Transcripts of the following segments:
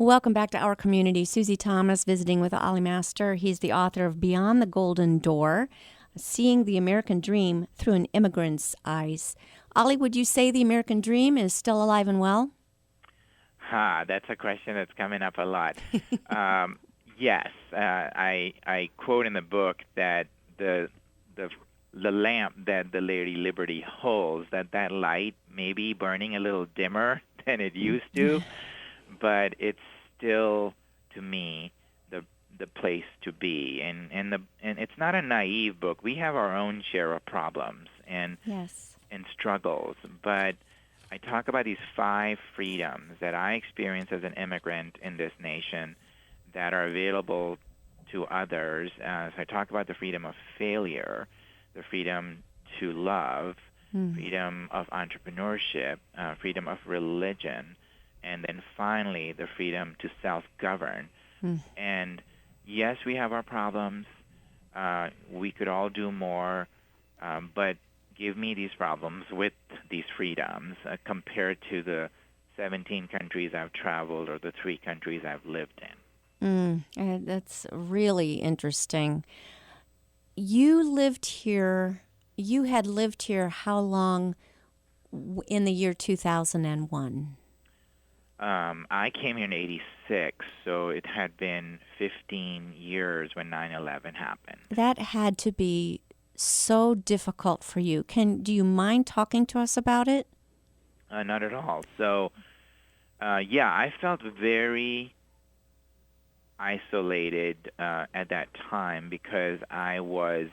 Welcome back to Our Community. Susie Thomas visiting with Ollie Master. He's the author of Beyond the Golden Door, Seeing the American Dream Through an Immigrant's Eyes. Ollie, would you say the American dream is still alive and well? That's a question that's coming up a lot. Yes, I quote in the book that the lamp that the Lady Liberty holds, that light may be burning a little dimmer than it used to, but it's still, to me, the place to be. And it's not a naive book. We have our own share of problems and struggles, but I talk about these 5 freedoms that I experienced as an immigrant in this nation that are available to others. So I talk about the freedom of failure, the freedom to love, freedom of entrepreneurship, freedom of religion, and then finally the freedom to self-govern. And yes, we have our problems. We could all do more, but give me these problems with these freedoms compared to the 17 countries I've traveled or the 3 countries I've lived in. That's really interesting. You had lived here how long in the year 2001? I came here in 86, so it had been 15 years when 9/11 happened. That had to be so difficult for you. Do you mind talking to us about it? Not at all. So, I felt very isolated at that time because I was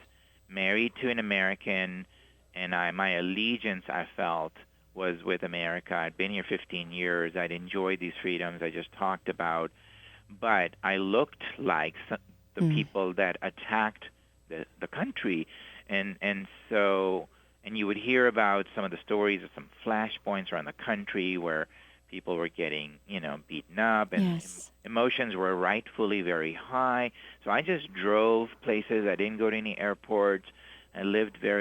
married to an American, and my allegiance, I felt, was with America. I'd been here 15 years. I'd enjoyed these freedoms I just talked about, but I looked like the people that attacked the country. And you would hear about some of the stories of some flashpoints around the country where people were getting, beaten up, and emotions were rightfully very high. So I just drove places. I didn't go to any airports. I lived there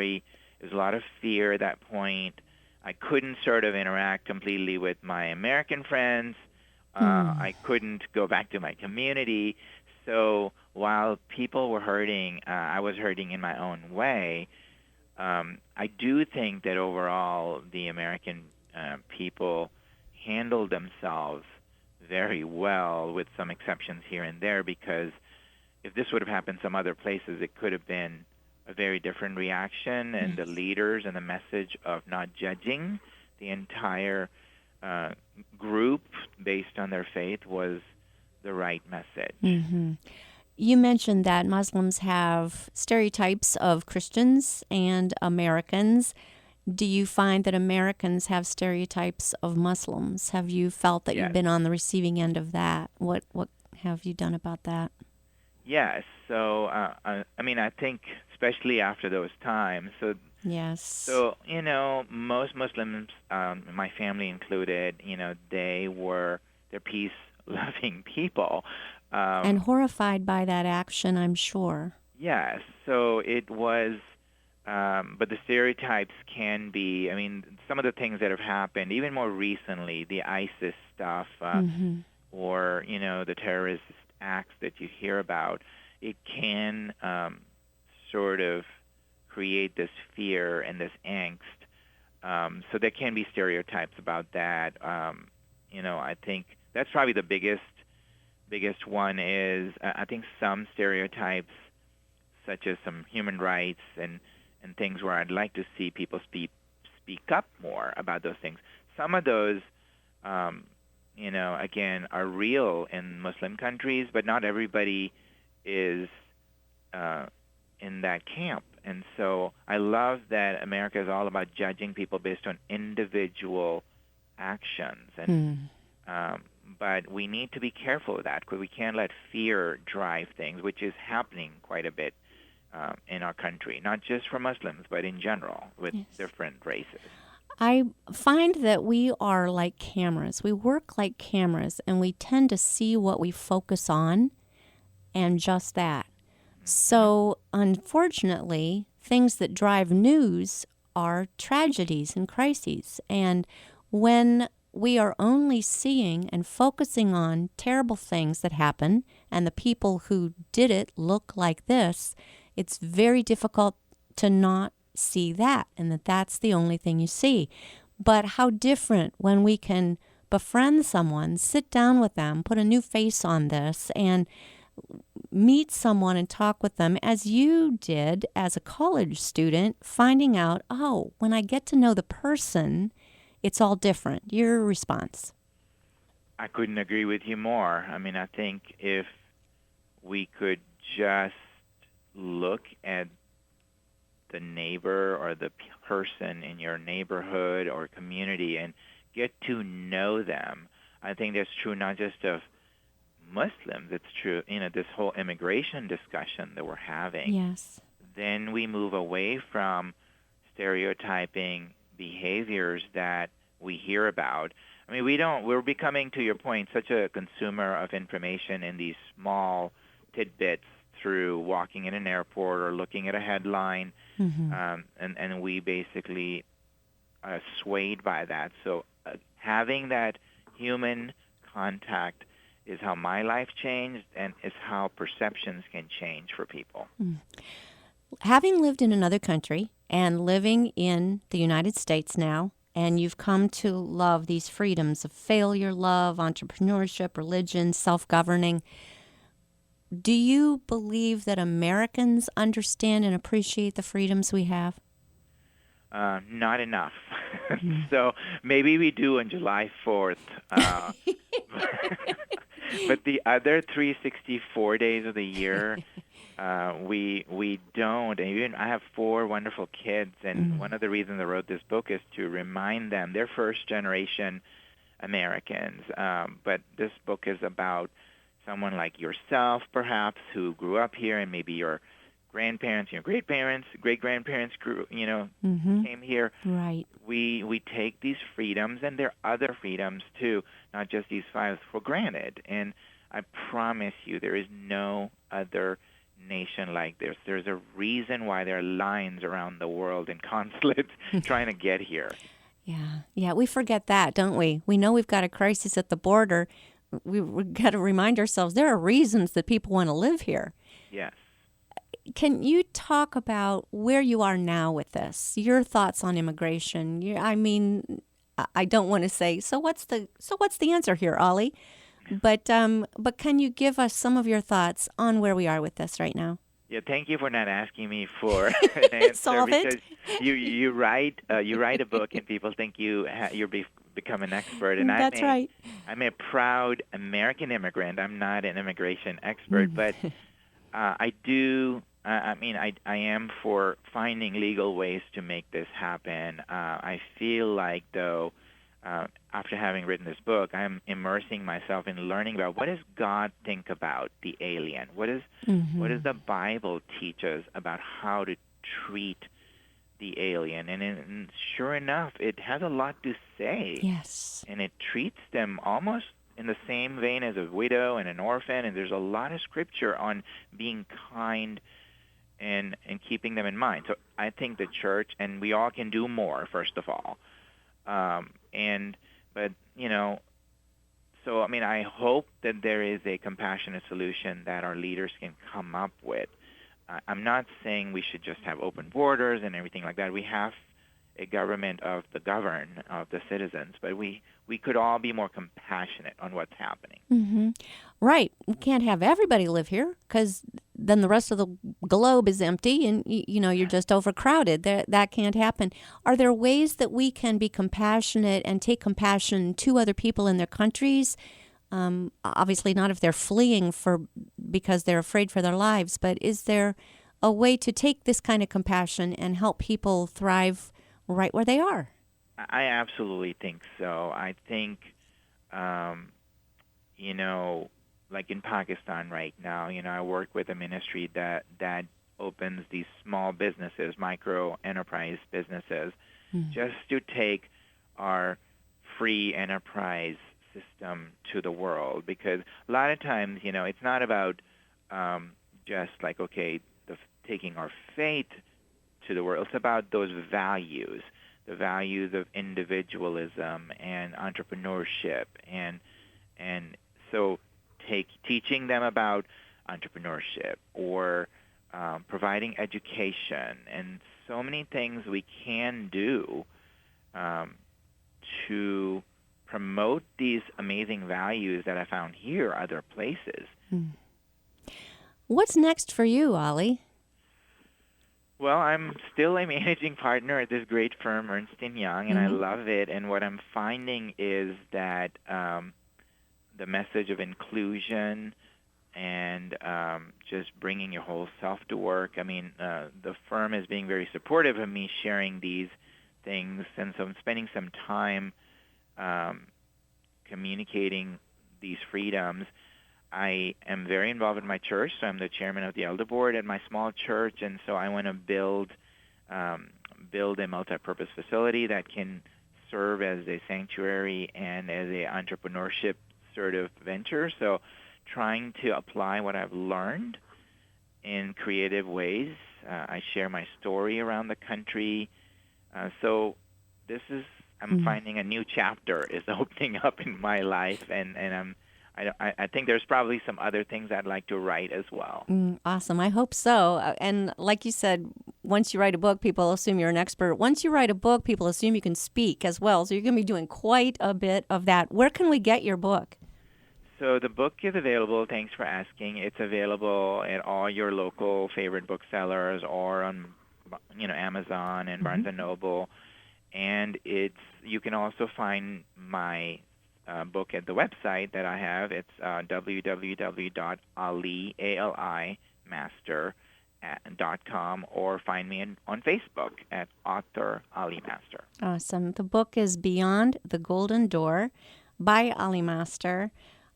was a lot of fear at that point. I couldn't sort of interact completely with my American friends. I couldn't go back to my community. So while people were hurting, I was hurting in my own way. I do think that overall the American people handled themselves very well, with some exceptions here and there, because if this would have happened some other places, it could have been a very different reaction, and the leaders and the message of not judging the entire group based on their faith was the right message. You mentioned that Muslims have stereotypes of Christians and Americans. Do you find that Americans have stereotypes of Muslims? Have you felt that you've been on the receiving end of that? What have you done about that? Yes. So, I think especially after those times. So, most Muslims, my family included, they're peace-loving people. And horrified by that action, I'm sure. Yes. So it was, but the stereotypes can be, some of the things that have happened, even more recently, the ISIS stuff, or, the terrorist acts that you hear about, it can sort of create this fear and this angst. So there can be stereotypes about that. I think that's probably the biggest one is, I think some stereotypes, such as some human rights and things where I'd like to see people speak up more about those things. Some of those, again, are real in Muslim countries, but not everybody is in that camp. And so I love that America is all about judging people based on individual actions. And but we need to be careful of that, because we can't let fear drive things, which is happening quite a bit in our country, not just for Muslims, but in general with different races. I find that we are like cameras. We work like cameras, and we tend to see what we focus on, and just that. So, unfortunately, things that drive news are tragedies and crises. And when we are only seeing and focusing on terrible things that happen and the people who did it look like this, it's very difficult to not see that and that's the only thing you see. But how different when we can befriend someone, sit down with them, put a new face on this, and meet someone and talk with them as you did as a college student, finding out, oh, when I get to know the person, it's all different. Your response? I couldn't agree with you more. I mean, I think if we could just look at the neighbor or the person in your neighborhood or community and get to know them, I think that's true not just of Muslims. It's true, this whole immigration discussion that we're having. Yes. Then we move away from stereotyping behaviors that we hear about. I mean, we're becoming, to your point, such a consumer of information in these small tidbits through walking in an airport or looking at a headline, Mm-hmm. and we basically are swayed by that. So having that human contact is how my life changed and is how perceptions can change for people. Having lived in another country and living in the United States now, and you've come to love these freedoms of failure, love, entrepreneurship, religion, self-governing, do you believe that Americans understand and appreciate the freedoms we have? Not enough. So maybe we do on July 4th. But the other 364 days of the year, we don't. And even I have 4 wonderful kids, and one of the reasons I wrote this book is to remind them they're first-generation Americans. But this book is about someone like yourself, perhaps, who grew up here, and maybe your grandparents, your great-grandparents came here. Right. We take these freedoms, and there are other freedoms too, not just these 5, for granted. And I promise you, there is no other nation like this. There's a reason why there are lines around the world and consulates trying to get here. Yeah, we forget that, don't we? We know we've got a crisis at the border. We've got to remind ourselves there are reasons that people want to live here. Yes. Can you talk about where you are now with this? Your thoughts on immigration? I mean, I don't want to say, so what's the answer here, Ollie? But can you give us some of your thoughts on where we are with this right now? Yeah, thank you for not asking me for an answer. Solve because it. you write a book and people think you're become an expert, and That's right. I'm a proud American immigrant. I'm not an immigration expert, but I do. I am for finding legal ways to make this happen. I feel like, though, after having written this book, I'm immersing myself in learning about what does God think about the alien? What does the Bible teach us about how to treat the alien? And sure enough, it has a lot to say. Yes. And it treats them almost in the same vein as a widow and an orphan. And there's a lot of scripture on being kind and keeping them in mind. So I think the church, and we all can do more, first of all. So I hope that there is a compassionate solution that our leaders can come up with. I'm not saying we should just have open borders and everything like that. We have a government of the governed, of the citizens, but we could all be more compassionate on what's happening. Mm-hmm. Right. We can't have everybody live here because then the rest of the globe is empty and, you're just overcrowded. That can't happen. Are there ways that we can be compassionate and take compassion to other people in their countries? Obviously not if they're fleeing because they're afraid for their lives, but is there a way to take this kind of compassion and help people thrive right where they are? I absolutely think so. I think, like in Pakistan right now, I work with a ministry that opens these small businesses, micro enterprise businesses, just to take our free enterprise system to the world. Because a lot of times, it's not about just like, okay, taking our faith to the world. It's about those values the values of individualism and entrepreneurship, and so teaching them about entrepreneurship or providing education and so many things we can do um, to promote these amazing values that I found here other places. What's next for you, Ollie? Well, I'm still a managing partner at this great firm, Ernst & Young, and I love it. And what I'm finding is that the message of inclusion and just bringing your whole self to work. I mean, the firm is being very supportive of me sharing these things, and so I'm spending some time communicating these freedoms. I am very involved in my church, so I'm the chairman of the elder board at my small church, and so I want to build a multi-purpose facility that can serve as a sanctuary and as a entrepreneurship sort of venture. So trying to apply what I've learned in creative ways. I share my story around the country. So this is, I'm finding a new chapter is opening up in my life, and I think there's probably some other things I'd like to write as well. Awesome. I hope so. And like you said, once you write a book, people assume you're an expert. Once you write a book, people assume you can speak as well. So you're going to be doing quite a bit of that. Where can we get your book? So the book is available. Thanks for asking. It's available at all your local favorite booksellers or on, Amazon and Barnes and Noble. And you can also find my book at the website that I have. It's www.alimaster.com, or find me on Facebook at author Ali Master. Awesome. The book is Beyond the Golden Door by Ali Master.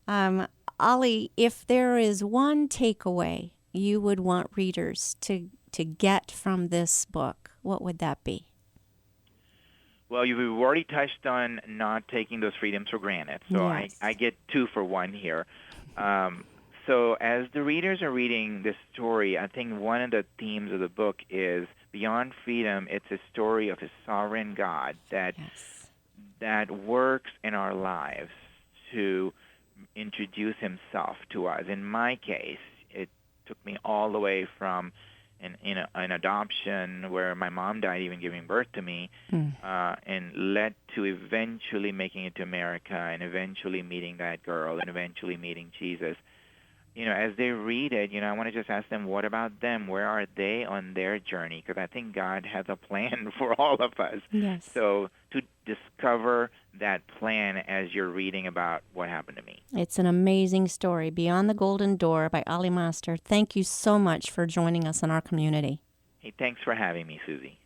Ali, if there is one takeaway you would want readers to get from this book, what would that be? Well, you've already touched on not taking those freedoms for granted, so Yes. I get 2 for 1 here. So as the readers are reading this story, I think one of the themes of the book is beyond freedom. It's a story of a sovereign God that works in our lives to introduce himself to us. In my case, it took me all the way from an adoption where my mom died even giving birth to me, and led to eventually making it to America and eventually meeting that girl and eventually meeting Jesus. As they read it, I want to just ask them, what about them? Where are they on their journey? Because I think God has a plan for all of us. Yes. So to discover that plan as you're reading about what happened to me. It's an amazing story, Beyond the Golden Door by Ali Master. Thank you so much for joining us in our community. Hey, thanks for having me, Susie.